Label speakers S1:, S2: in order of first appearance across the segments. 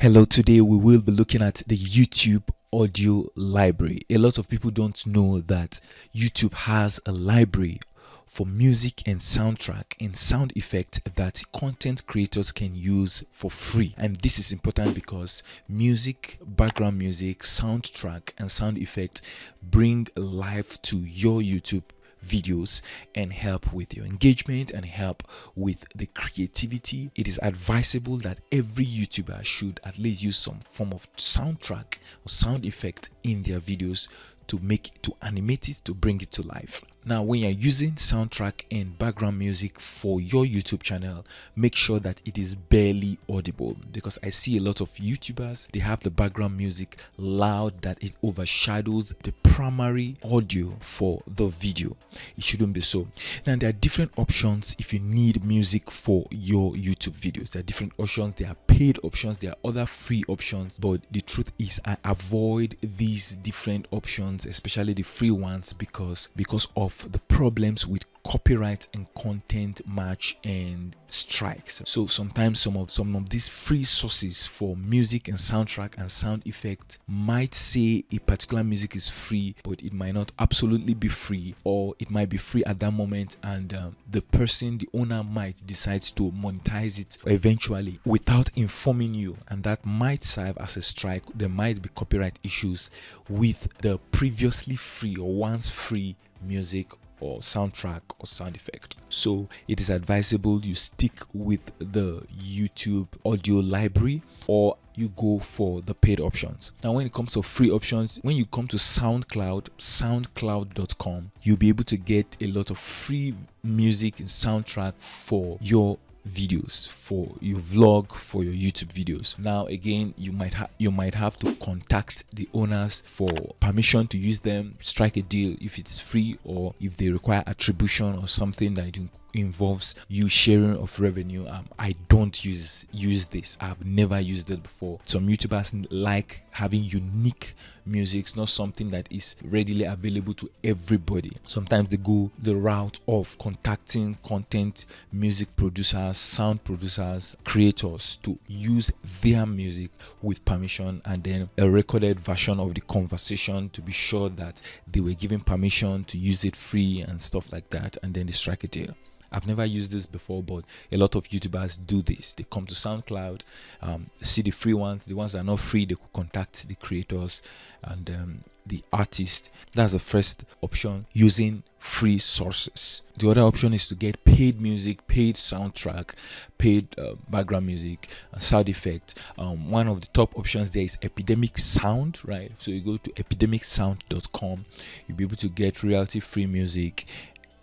S1: Hello, today we will be looking at the YouTube audio library. A lot of people don't know that YouTube has a library for music and soundtrack and sound effect that content creators can use for free. And this is important because music, background music, soundtrack and sound effect bring life to your YouTube videos and help with your engagement and help with the creativity. It is advisable that every YouTuber should at least use some form of soundtrack or sound effect in their videos to animate it, to bring it to life. Now, when you're using soundtrack and background music for your YouTube channel, make sure that it is barely audible, because I see a lot of YouTubers, they have the background music loud that it overshadows the primary audio for the video. It shouldn't be so. Now, there are different options if you need music for your YouTube videos. There are different options. There are paid options. There are other free options. But the truth is, I avoid these different options, especially the free ones, because of the problems with copyright and content match and strikes. So sometimes some of these free sources for music and soundtrack and sound effect might say a particular music is free, but it might not absolutely be free, or it might be free at that moment, and the owner might decide to monetize it eventually without informing you, and that might serve as a strike. There might be copyright issues with the previously free or once free music or soundtrack or sound effect. So it is advisable you stick with the YouTube audio library or you go for the paid options. Now, when it comes to free options, when you come to soundcloud.com, you'll be able to get a lot of free music and soundtrack for your videos, for your vlog, for your YouTube videos. Now again, you might have to contact the owners for permission to use them, strike a deal if it's free, or if they require attribution or something that involves you sharing of revenue. I don't use this. I've never used it before. Some YouTubers like having unique music, not something that is readily available to everybody. Sometimes they go the route of contacting content music producers, sound producers, creators to use their music with permission, and then a recorded version of the conversation to be sure that they were given permission to use it free and stuff like that, and then they strike a deal. I've never used this before, but a lot of YouTubers do this. They come to SoundCloud, see the free ones. The ones that are not free, they could contact the creators and the artist. That's the first option, using free sources. The other option is to get paid music, paid soundtrack, paid background music, and sound effect. One of the top options there is Epidemic Sound, right? So you go to epidemicsound.com, you'll be able to get royalty-free music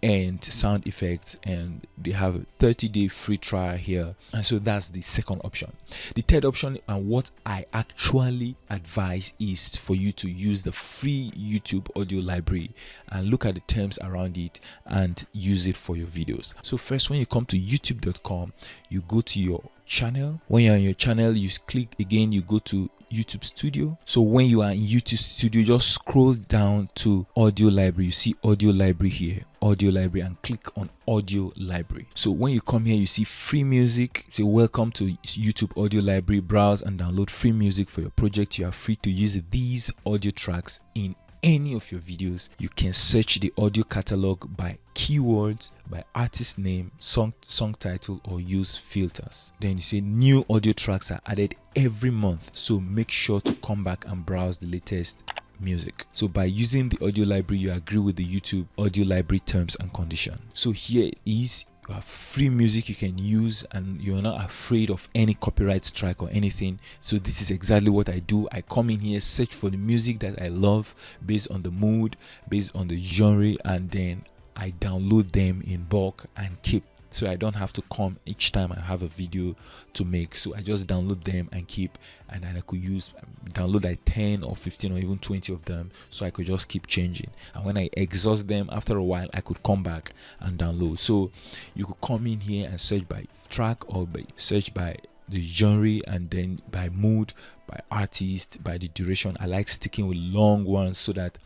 S1: and sound effects, and they have a 30-day free trial here. And so that's the second option. The third option, and what I actually advise, is for you to use the free YouTube audio library and look at the terms around it and use it for your videos. So first, when you come to youtube.com, you go to your channel. When you're on your channel, you click again, you go to YouTube Studio. So when you are in YouTube Studio, just scroll down to audio library. You see audio library here, audio library, and click on audio library. So when you come here, you see free music. Say welcome to YouTube audio library. Browse and download free music for your project. You are free to use these audio tracks in any of your videos. You can search the audio catalog by keywords, by artist name, song title, or use filters. Then you see new audio tracks are added every month, so make sure to come back and browse the latest music. So by using the audio library, you agree with the YouTube audio library terms and conditions. So here is you have free music you can use, and you're not afraid of any copyright strike or anything. So this is exactly what I do. I come in here, search for the music that I love based on the mood, based on the genre, and then I download them in bulk and keep. So I don't have to come each time I have a video to make. So I just download them and keep, and then I could download like 10 or 15 or even 20 of them, so I could just keep changing. And when I exhaust them, after a while, I could come back and download. So you could come in here and search by track, or search by the genre, and then by mood, by artist, by the duration. I like sticking with long ones so that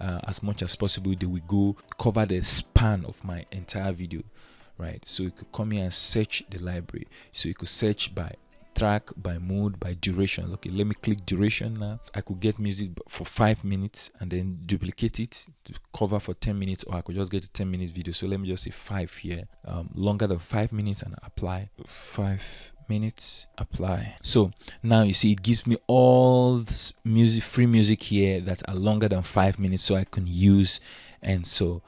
S1: as much as possible they will cover the span of my entire video. Right, so you could come here and search the library. So you could search by track by mood, by duration. Okay, let me click duration now. I could get music for 5 minutes and then duplicate it to cover for 10 minutes, or I could just get a 10 minutes video. So let me just say 5 here, longer than 5 minutes, and apply. 5 minutes, apply. So now you see it gives me all this free music here that are longer than 5 minutes, so I can use. And so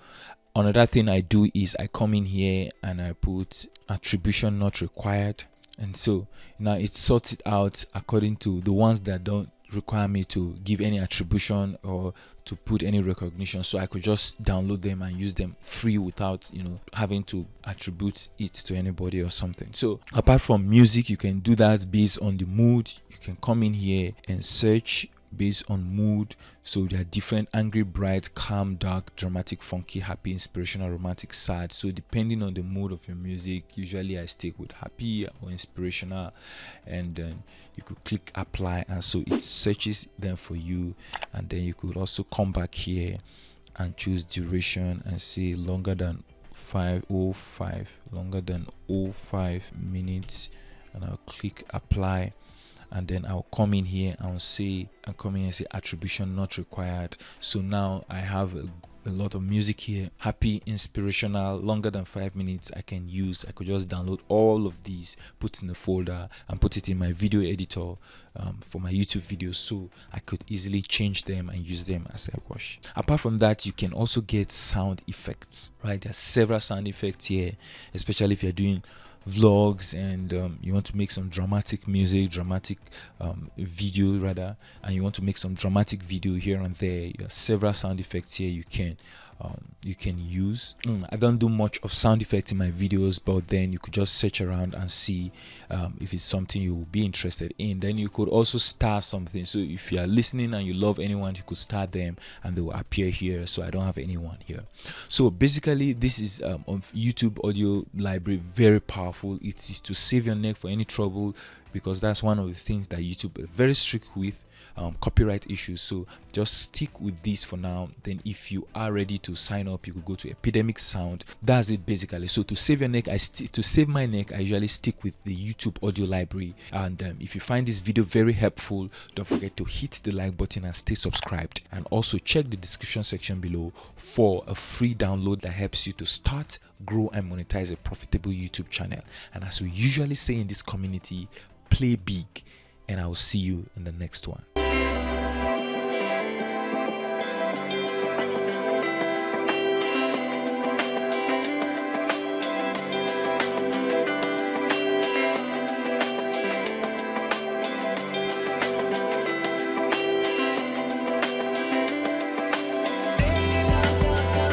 S1: another thing I do is I come in here and I put attribution not required, and so now it sorts it out according to the ones that don't require me to give any attribution or to put any recognition. So I could just download them and use them free without, you know, having to attribute it to anybody or something. So apart from music, you can do that based on the mood. You can come in here and search based on mood. So there are different: angry, bright, calm, dark, dramatic, funky, happy, inspirational, romantic, sad. So depending on the mood of your music, usually I stick with happy or inspirational, and then you could click apply, and so it searches them for you. And then you could also come back here and choose duration and say longer than 5:05, longer than 05 minutes, and I'll click apply. And then I'll come in here and say attribution not required. So now I have a lot of music here: happy, inspirational, longer than 5 minutes. I can use. I could just download all of these, put in a folder, and put it in my video editor for my YouTube videos, so I could easily change them and use them as I wish. Apart from that, you can also get sound effects, right? There's several sound effects here, especially if you're doing vlogs and you want to make some dramatic music, dramatic video rather, and you want to make some dramatic video here and there. You have several sound effects here you can use. I don't do much of sound effects in my videos, but then you could just search around and see if it's something you will be interested in. Then you could also star something. So if you are listening and you love anyone, you could star them and they will appear here. So I don't have anyone here. So basically this is on YouTube audio library, very powerful. It is to save your neck for any trouble, because that's one of the things that YouTube is very strict with, copyright issues. So just stick with this for now. Then if you are ready to sign up, you could go to Epidemic Sound. That's it basically. So to save your neck, to save my neck, I usually stick with the YouTube audio library. And if you find this video very helpful, don't forget to hit the like button and stay subscribed, and also check the description section below for a free download that helps you to start, grow, and monetize a profitable YouTube channel. And as we usually say in this community, play big, and I will see you in the next one.